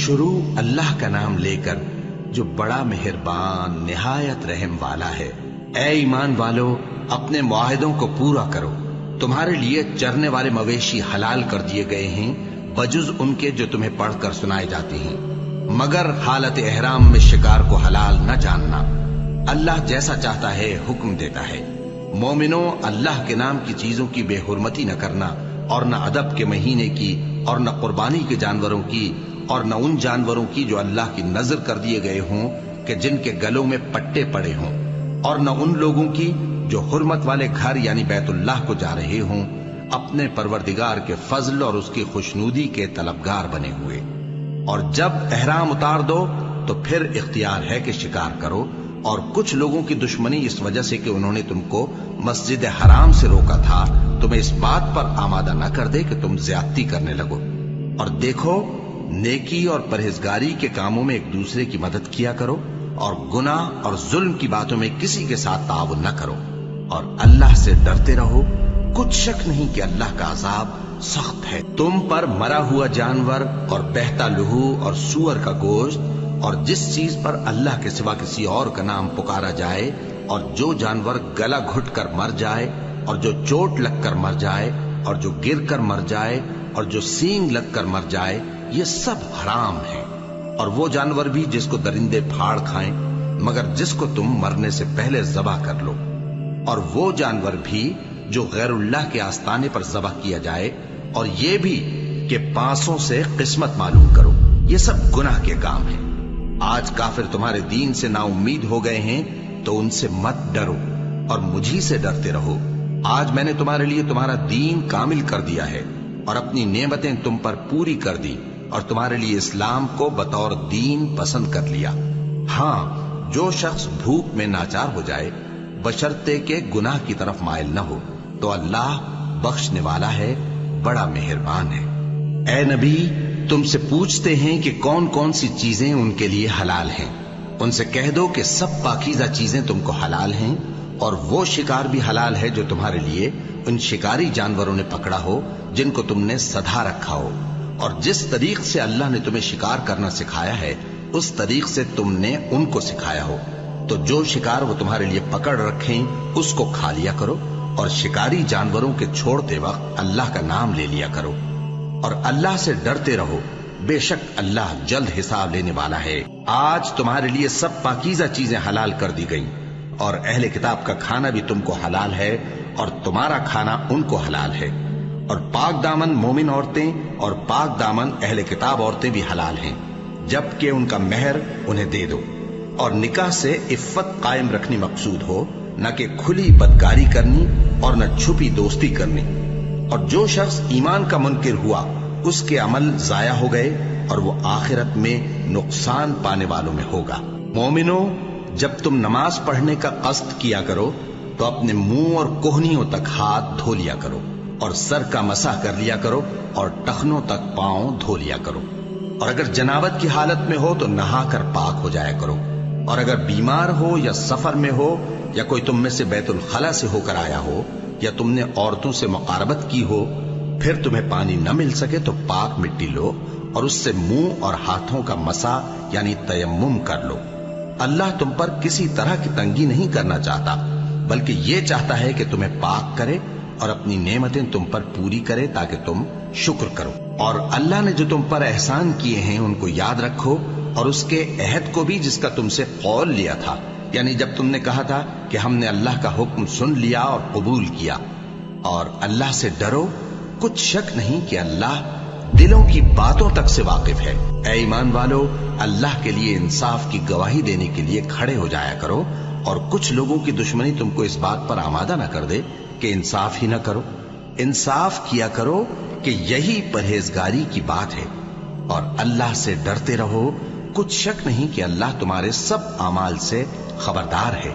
شروع اللہ کا نام لے کر جو بڑا مہربان نہایت رحم والا ہے۔ اے ایمان والو، اپنے معاہدوں کو پورا کرو۔ تمہارے لیے چرنے والے مویشی حلال کر دیے گئے ہیں بجز ان کے جو تمہیں پڑھ کر سنائے جاتے ہیں، مگر حالت احرام میں شکار کو حلال نہ جاننا۔ اللہ جیسا چاہتا ہے حکم دیتا ہے۔ مومنوں، اللہ کے نام کی چیزوں کی بے حرمتی نہ کرنا، اور نہ ادب کے مہینے کی، اور نہ قربانی کے جانوروں کی، اور نہ ان جانوروں کی جو اللہ کی نذر کر دیے گئے ہوں کہ جن کے گلوں میں پٹے پڑے ہوں، اور نہ ان لوگوں کی جو حرمت والے گھر یعنی بیت اللہ کو جا رہے ہوں اپنے پروردگار کے فضل اور اس کی خوشنودی کے طلبگار بنے ہوئے۔ اور جب احرام اتار دو تو پھر اختیار ہے کہ شکار کرو، اور کچھ لوگوں کی دشمنی اس وجہ سے کہ انہوں نے تم کو مسجد حرام سے روکا تھا تمہیں اس بات پر آمادہ نہ کر دے کہ تم زیادتی کرنے لگو۔ اور دیکھو، نیکی اور پرہیزگاری کے کاموں میں ایک دوسرے کی مدد کیا کرو، اور گناہ اور ظلم کی باتوں میں کسی کے ساتھ تعاون نہ کرو، اور اللہ سے ڈرتے رہو۔ کچھ شک نہیں کہ اللہ کا عذاب سخت ہے۔ تم پر مرا ہوا جانور اور بہتا لہو اور سور کا گوشت اور جس چیز پر اللہ کے سوا کسی اور کا نام پکارا جائے، اور جو جانور گلا گھٹ کر مر جائے، اور جو چوٹ لگ کر مر جائے، اور جو گر کر مر جائے، اور جو سینگ لگ کر مر جائے، یہ سب حرام ہیں۔ اور وہ جانور بھی جس کو درندے پھاڑ کھائیں، مگر جس کو تم مرنے سے پہلے ذبح کر لو، اور وہ جانور بھی جو غیر اللہ کے آستانے پر ذبح کیا جائے، اور یہ بھی کہ پانسوں سے قسمت معلوم کرو۔ یہ سب گناہ کے کام ہیں۔ آج کافر تمہارے دین سے نا امید ہو گئے ہیں تو ان سے مت ڈرو اور مجھی سے ڈرتے رہو۔ آج میں نے تمہارے لیے تمہارا دین کامل کر دیا ہے اور اپنی نعمتیں تم پر پوری کر دی، اور تمہارے لیے اسلام کو بطور دین پسند کر لیا۔ ہاں، جو شخص بھوک میں ناچار ہو جائے بشرطے کہ گناہ کی طرف مائل نہ ہو تو اللہ بخشنے والا ہے، بڑا مہربان ہے۔ اے نبی، تم سے پوچھتے ہیں کہ کون کون سی چیزیں ان کے لیے حلال ہیں۔ ان سے کہہ دو کہ سب پاکیزہ چیزیں تم کو حلال ہیں، اور وہ شکار بھی حلال ہے جو تمہارے لیے ان شکاری جانوروں نے پکڑا ہو جن کو تم نے سدھا رکھا ہو، اور جس طریق سے اللہ نے تمہیں شکار کرنا سکھایا ہے اس طریق سے تم نے ان کو سکھایا ہو۔ تو جو شکار وہ تمہارے لیے پکڑ رکھیں اس کو کھا لیا کرو، اور شکاری جانوروں کے چھوڑتے وقت اللہ کا نام لے لیا کرو، اور اللہ سے ڈرتے رہو، بے شک اللہ جلد حساب لینے والا ہے۔ آج تمہارے لیے سب پاکیزہ چیزیں حلال کر دی گئیں، اور اہل کتاب کا کھانا بھی تم کو حلال ہے، اور تمہارا کھانا ان کو حلال ہے۔ اور پاک دامن مومن عورتیں اور پاک دامن اہل کتاب عورتیں بھی حلال ہیں، جبکہ ان کا مہر انہیں دے دو۔ اور نکاح سے عفت قائم رکھنی مقصود ہو، نہ کہ کھلی بدکاری کرنی اور نہ چھپی دوستی کرنی۔ اور جو شخص ایمان کا منکر ہوا اس کے عمل ضائع ہو گئے، اور وہ آخرت میں نقصان پانے والوں میں ہوگا۔ مومنوں، جب تم نماز پڑھنے کا قصد کیا کرو تو اپنے منہ اور کوہنیوں تک ہاتھ دھو لیا کرو، اور سر کا مسح کر لیا کرو، اور ٹخنوں تک پاؤں دھو لیا کرو۔ اور اگر جنابت کی حالت میں ہو تو نہا کر پاک ہو جایا کرو، اور اگر بیمار ہو یا سفر میں ہو، یا کوئی تم میں سے بیت الخلا سے ہو کر آیا ہو، یا تم نے عورتوں سے مقاربت کی ہو، پھر تمہیں پانی نہ مل سکے تو پاک مٹی لو اور اس سے منہ اور ہاتھوں کا مسح یعنی تیمم کر لو۔ اللہ تم پر کسی طرح کی تنگی نہیں کرنا چاہتا، بلکہ یہ چاہتا ہے کہ تمہیں پاک کرے اور اپنی نعمتیں تم پر پوری کرے تاکہ تم شکر کرو۔ اور اللہ نے جو تم پر احسان کیے ہیں ان کو یاد رکھو، اور اس کے عہد کو بھی جس کا تم سے قول لیا تھا، یعنی جب تم نے کہا تھا کہ ہم نے اللہ کا حکم سن لیا اور قبول کیا۔ اور اللہ سے ڈرو، کچھ شک نہیں کہ اللہ دلوں کی باتوں تک سے واقف ہے۔ اے ایمان والو، اللہ کے لیے انصاف کی گواہی دینے کے لیے کھڑے ہو جایا کرو، اور کچھ لوگوں کی دشمنی تم کو اس بات پر آمادہ نہ کر دے کہ انصاف ہی نہ کرو۔ انصاف کیا کرو کہ یہی پرہیزگاری کی بات ہے، اور اللہ سے ڈرتے رہو، کچھ شک نہیں کہ اللہ تمہارے سب اعمال سے خبردار ہے۔